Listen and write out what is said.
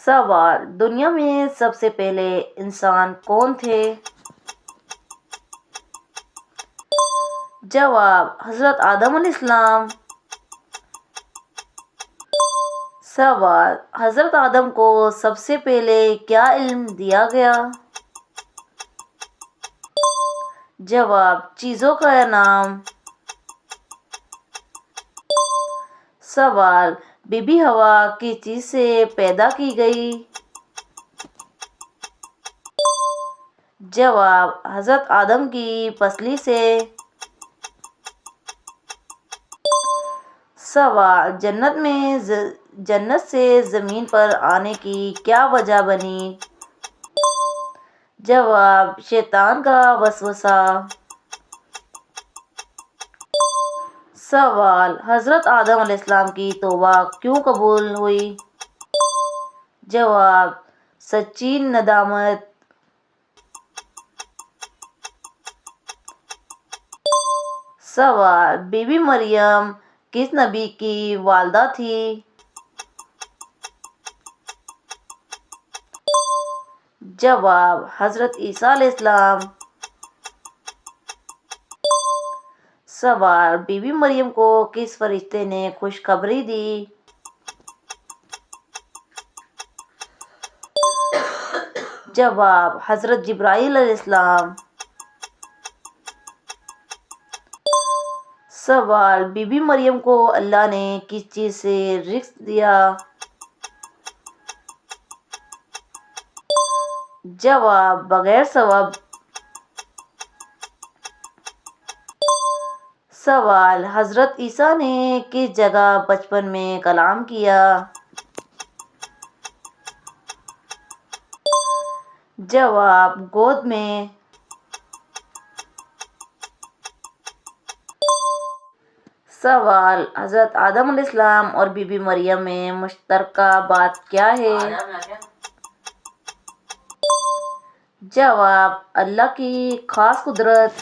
سوال: دنیا میں سب سے پہلے انسان کون تھے؟ جواب: حضرت آدم علیہ السلام۔ سوال: حضرت آدم کو سب سے پہلے کیا علم دیا گیا؟ جواب: چیزوں کا نام۔ سوال: بی بی حوا کس چیز سے پیدا کی گئی؟ جواب: حضرت آدم کی پسلی سے۔ سوال: جنت سے زمین پر آنے کی کیا وجہ بنی؟ جواب: شیطان کا وسوسہ۔ سوال: حضرت آدم علیہ السلام کی توبہ کیوں قبول ہوئی؟ جواب: سچی ندامت۔ سوال: بی بی مریم کس نبی کی والدہ تھی؟ جواب: حضرت عیسیٰ علیہ السلام۔ سوال: بی بی مریم کو کس فرشتے نے خوشخبری دی؟ جواب: حضرت جبرائیل علیہ السلام۔ سوال: بی بی مریم کو اللہ نے کس چیز سے رزق دیا؟ جواب: بغیر سبب۔ سوال: حضرت عیسیٰ نے کس جگہ بچپن میں کلام کیا؟ جواب: گود میں۔ سوال: حضرت آدم علیہ السلام اور بی بی مریم میں مشترکہ بات کیا ہے؟ جواب: اللہ کی خاص قدرت۔